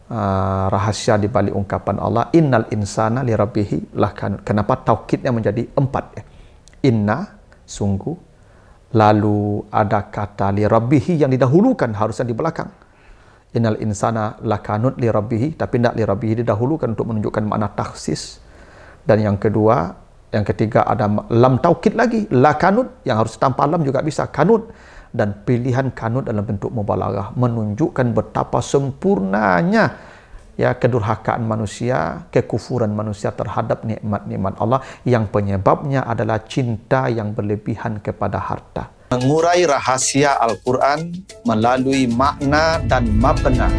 rahasia di balik ungkapan Allah innal insana li rabbihi lakanut. Kenapa taukidnya menjadi 4 ya? Inna, sungguh. Lalu ada kata li rabbihi yang didahulukan, harusnya di belakang. Innal insana lakanut li rabbihi, tapi tidak li rabbihi didahulukan untuk menunjukkan makna takhsis. Dan yang ketiga ada lam taukid lagi, lakanut, yang harus tanpa lam juga bisa, kanut. Dan pilihan kanut dalam bentuk mubalaghah menunjukkan betapa sempurnanya ya kedurhakaan manusia, kekufuran manusia terhadap nikmat-nikmat Allah yang penyebabnya adalah cinta yang berlebihan kepada harta. Mengurai rahasia Al-Quran melalui makna dan mabna.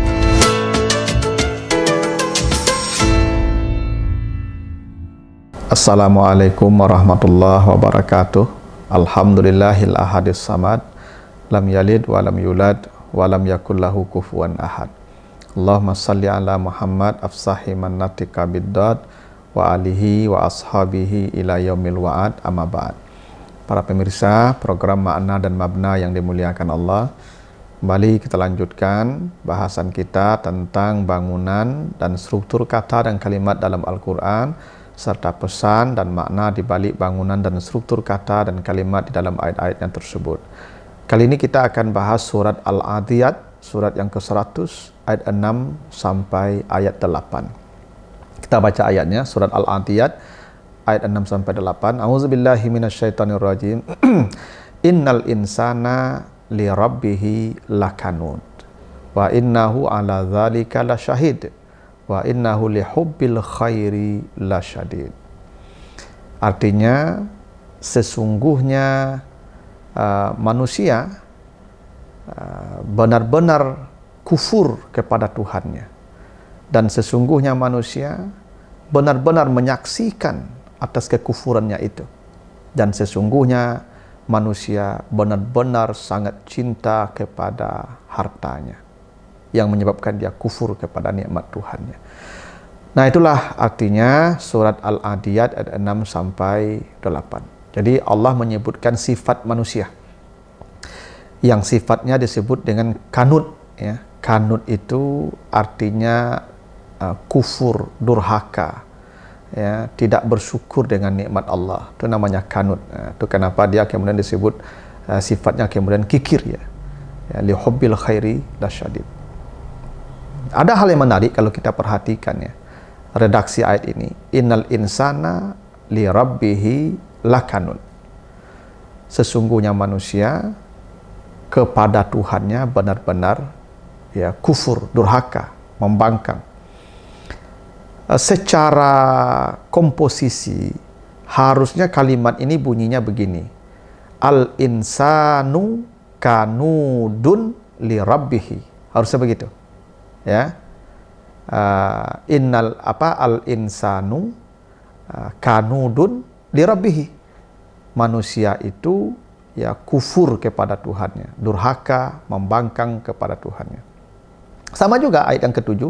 Assalamualaikum warahmatullahi wabarakatuh. Alhamdulillahil ahadis samad, lam yalid wa lam yulad wa lam yakul lahu kufuwan ahad. Allahumma salli ala Muhammad afsahi man natika biddad wa alihi wa ashabihi ila yaumil wa'ad, amma ba'd. Para pemirsa program Makna dan Mabna yang dimuliakan Allah, kembali kita lanjutkan bahasan kita tentang bangunan dan struktur kata dan kalimat dalam Al-Quran, serta pesan dan makna di balik bangunan dan struktur kata dan kalimat di dalam ayat-ayatnya tersebut. Kali ini kita akan bahas surat Al-Adiyat, surat yang ke-100, ayat 6 sampai ayat 8. Kita baca ayatnya, surat Al-Adiyat, ayat 6 sampai 8. A'udzubillahi minasyaitonirrajim. Innal insana li rabbihi lakanut wa innahu ala dzalika lasyahid wa innahu li hubbil khairi lasyadid. Artinya sesungguhnya manusia benar-benar kufur kepada Tuhannya, dan sesungguhnya manusia benar-benar menyaksikan atas kekufurannya itu, dan sesungguhnya manusia benar-benar sangat cinta kepada hartanya yang menyebabkan dia kufur kepada nikmat Tuhannya. Nah, itulah artinya surat Al-Adiyat ayat 6 sampai 8. Jadi Allah menyebutkan sifat manusia yang sifatnya disebut dengan kanut ya. Kanut itu artinya kufur, durhaka ya, tidak bersyukur dengan nikmat Allah. Itu namanya kanut. Itu kenapa dia kemudian disebut sifatnya kemudian kikir ya. Li hubbil khairi lasyadid. Ada hal yang menarik kalau kita perhatikan ya, redaksi ayat ini. Innal insana li rabbihi lakanut. Sesungguhnya manusia kepada Tuhannya benar-benar ya kufur, durhaka, membangkang. Secara komposisi harusnya kalimat ini bunyinya begini. Al insanu kanudun li rabbihi. Harusnya begitu. Ya. Al insanu kanudun li rabbihi. Manusia itu ya kufur kepada Tuhannya, durhaka, membangkang kepada Tuhannya. Sama juga ayat yang ke-7,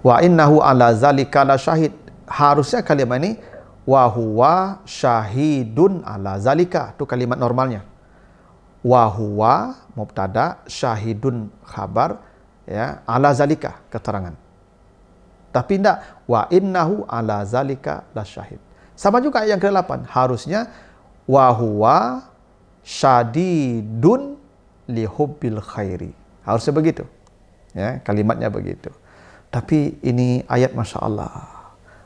wa innahu ala zalika lasyahid. Harusnya kalimat ini wa huwa syahidun ala zalika. Itu kalimat normalnya. Wa huwa mubtada, syahidun khabar ya, ala zalika keterangan. Tapi tidak wa innahu ala zalika lasyahid. Sama juga ayat yang ke-8. Harusnya wa huwa syadidun li hubbil khairi. Harusnya begitu. Ya, kalimatnya begitu. Tapi ini ayat Masya Allah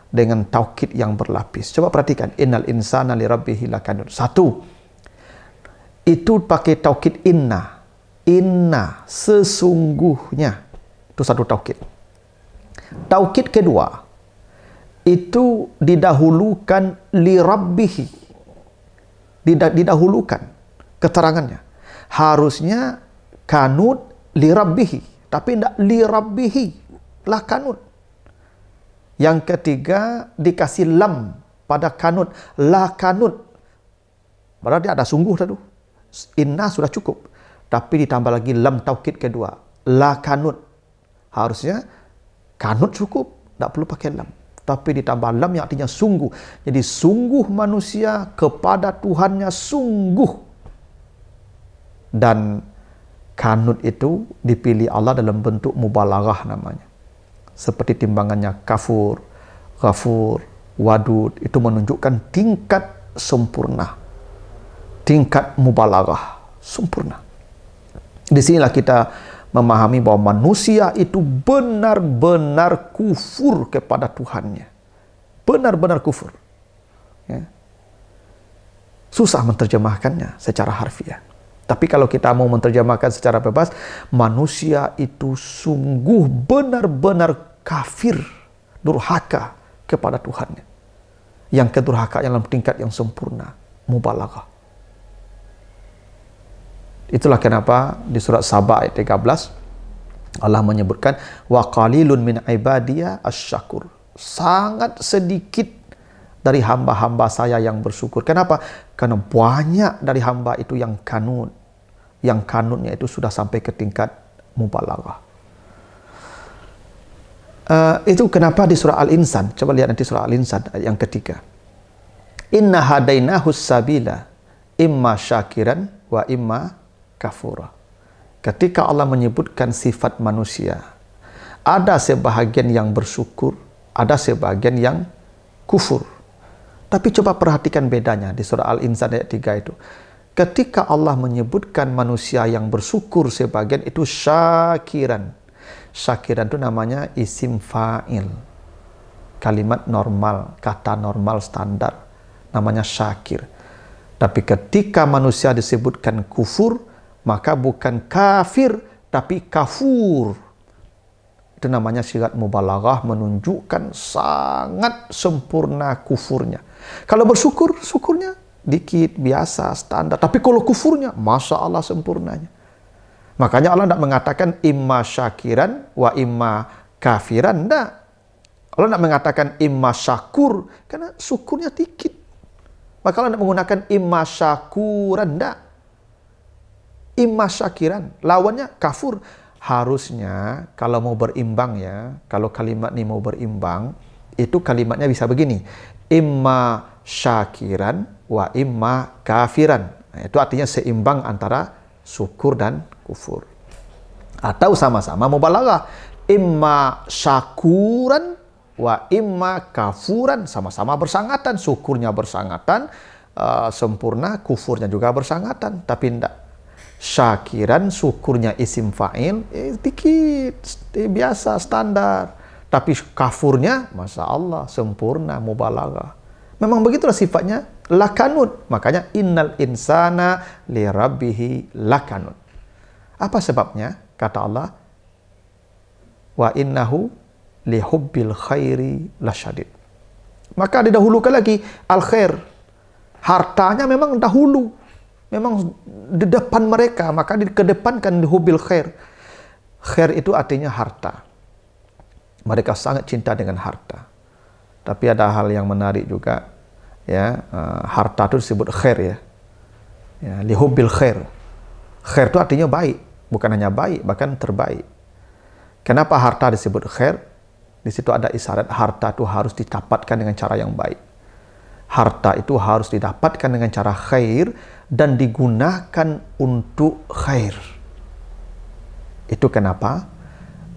dengan taukid yang berlapis. Coba perhatikan. Innal insana li rabbihi lakanut. Satu, itu pakai taukid inna. Inna, sesungguhnya. Itu satu taukid. Taukid kedua, itu didahulukan li rabbihi. Didahulukan keterangannya. Harusnya kanut li rabbihi. Tapi tidak li rabbihi, lah kanut. Yang ketiga dikasih lam pada kanut, la kanut. Berarti ada sungguh tadi. Inna sudah cukup. Tapi ditambah lagi lam taukid kedua, la kanut. Harusnya kanut cukup, tidak perlu pakai lam. Tapi ditambah lam yang artinya sungguh. Jadi sungguh manusia kepada Tuhannya sungguh. Dan kanut itu dipilih Allah dalam bentuk mubalaghah namanya. seperti timbangannya kafur, ghafur, wadud, itu menunjukkan tingkat sempurna, tingkat mubalaghah sempurna. Disinilah kita memahami bahwa manusia itu benar-benar kufur kepada Tuhannya, benar-benar kufur. Ya. Susah menerjemahkannya secara harfiah. Tapi kalau kita mau menerjemahkan secara bebas, manusia itu sungguh benar-benar kafir, durhaka kepada Tuhannya. Yang kedurhakaan dalam tingkat yang sempurna, mubalaghah. Itulah kenapa di surat Saba ayat 13 Allah menyebutkan wa qalilun min ibadiya asyakur. Sangat sedikit dari hamba-hamba saya yang bersyukur. Kenapa? Karena banyak dari hamba itu yang kanun. Yang kanunnya itu sudah sampai ke tingkat mubalaghah. Itu kenapa di surah Al-Insan. Coba lihat nanti surah Al-Insan ayat yang ketiga. Inna hadainahus sabila imma syakiran wa imma kafura. Ketika Allah menyebutkan sifat manusia, ada sebahagian yang bersyukur, ada sebahagian yang kufur. Tapi coba perhatikan bedanya di surah Al-Insan ayat 3 itu. Ketika Allah menyebutkan manusia yang bersyukur sebagian itu syakiran. Syakiran itu namanya isim fa'il. Kalimat normal, kata normal standar. Namanya syakir. Tapi ketika manusia disebutkan kufur, maka bukan kafir, tapi kafur. Itu namanya sigat mubalaghah, menunjukkan sangat sempurna kufurnya. Kalau bersyukur, syukurnya dikit, biasa, standar. Tapi kalau kufurnya, Masya Allah sempurnanya. Makanya Allah tidak mengatakan imma syakiran wa imma kafiran. Tidak. Allah tidak mengatakan imma syakur, karena syukurnya dikit. Maka Allah tidak menggunakan imma syakuran. Tidak. Imma syakiran. Lawannya kafur. Harusnya kalau mau berimbang ya, kalau kalimat ini mau berimbang, itu kalimatnya bisa begini. Imma syakiran wa imma kafiran. Nah, itu artinya seimbang antara syukur dan kufur. Atau sama-sama mubalaghah. Imma syakuran wa imma kafuran. Sama-sama bersangatan. Syukurnya bersangatan, sempurna, kufurnya juga bersangatan. Tapi tidak. Syakiran, syukurnya isim fa'il, dikit, biasa, standar. Tapi kafurnya, Masya Allah, sempurna, mubalaghah. Memang begitulah sifatnya, lakanut. Makanya, innal insana li rabbihi lakanut. Apa sebabnya? Kata Allah, wa innahu li hubbil khairi lasyadid. Maka didahulukan lagi, al-khair. Hartanya memang dahulu. Memang di depan mereka, maka dikedepankan di hubil khair. Khair itu artinya harta. Mereka sangat cinta dengan harta. Tapi ada hal yang menarik juga, ya, harta itu disebut khair ya. Ya, li hubil khair. Khair itu artinya baik, bukan hanya baik, bahkan terbaik. Kenapa harta disebut khair? Di situ ada isyarat harta itu harus didapatkan dengan cara yang baik. Harta itu harus didapatkan dengan cara khair dan digunakan untuk khair. Itu kenapa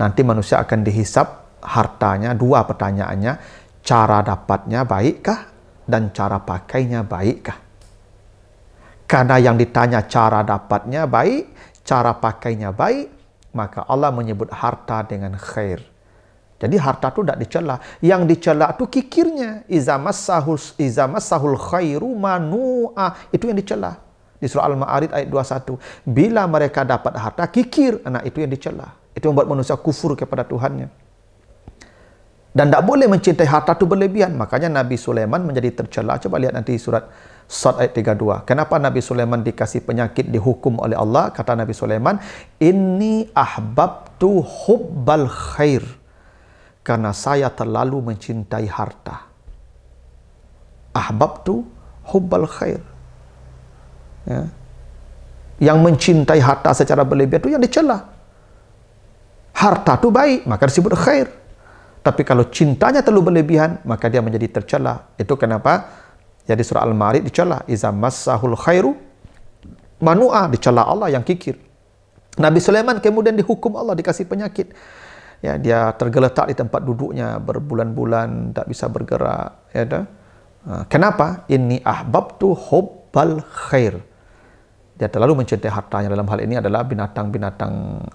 nanti manusia akan dihisap hartanya, dua pertanyaannya, cara dapatnya baikkah dan cara pakainya baikkah? Karena yang ditanya cara dapatnya baik, cara pakainya baik, maka Allah menyebut harta dengan khair. Jadi harta itu tidak dicela. Yang dicela itu kikirnya. Iza massahul khairu manu'a. Itu yang dicela. Di surah Al-Ma'arij ayat 21. Bila mereka dapat harta, kikir. Nah, itu yang dicela. Itu membuat manusia kufur kepada Tuhannya. Dan tidak boleh mencintai harta itu berlebihan. Makanya Nabi Sulaiman menjadi tercela. Coba lihat nanti surat Sad ayat 32. Kenapa Nabi Sulaiman dikasih penyakit, dihukum oleh Allah? Kata Nabi Sulaiman, Inni ahbabtu hubbal khair. Karena saya terlalu mencintai harta. Ahbabtu hubbal khair. Ya. Yang mencintai harta secara berlebihan itu yang dicela. Harta itu baik, maka disebut khair. Tapi kalau cintanya terlalu berlebihan, maka dia menjadi tercela. Itu kenapa? Ya di surah Al-Ma'arij dicela. Iza massahul khairu manu'a. Dicela Allah yang kikir. Nabi Sulaiman kemudian dihukum Allah, dikasih penyakit. ya, dia tergeletak di tempat duduknya berbulan-bulan, tak bisa bergerak, ya dah. Kenapa? Inni ahbabtu hubbal khair. Dia terlalu mencintai hartanya. Dalam hal ini adalah binatang-binatang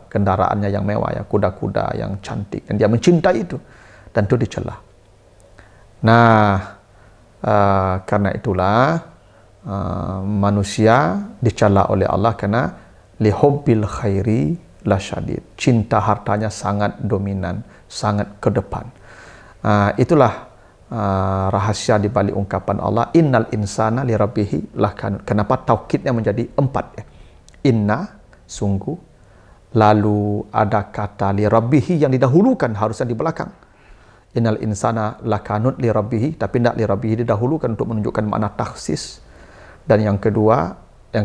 kendaraannya yang mewah, ya, kuda-kuda yang cantik, dan dia mencintai itu, dan itu dicela. Nah, karena itulah manusia dicela oleh Allah karena lihubbil khairi lasyadid. Cinta hartanya sangat dominan, sangat ke depan. Itulah rahasia di balik ungkapan Allah, innal insana lirabbihi lakanut. Kenapa taukidnya menjadi 4 ya? Inna, sungguh, lalu ada kata lirabbihi yang didahulukan, harusnya di belakang. Innal insana lakanut lirabbihi, tapi tidak lirabbihi didahulukan untuk menunjukkan makna takhsis. Dan yang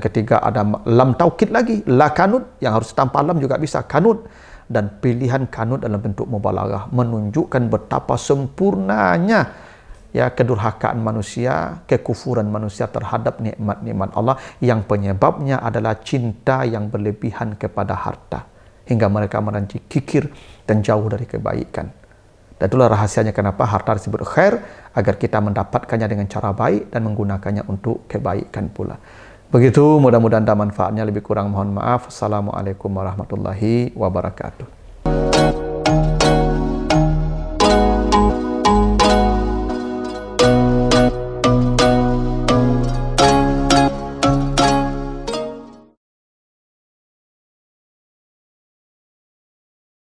ketiga ada lam taukid lagi, lakanut, yang harus tanpa lam juga bisa, kanut. Dan pilihan kanut dalam bentuk mubalaghah menunjukkan betapa sempurnanya, ya, kedurhakaan manusia, kekufuran manusia terhadap nikmat-nikmat Allah yang penyebabnya adalah cinta yang berlebihan kepada harta hingga mereka meranci kikir dan jauh dari kebaikan. Dan itulah rahasianya kenapa harta disebut khair, agar kita mendapatkannya dengan cara baik dan menggunakannya untuk kebaikan pula. Begitu, mudah-mudahan ada manfaatnya. Lebih kurang mohon maaf. Assalamualaikum warahmatullahi wabarakatuh.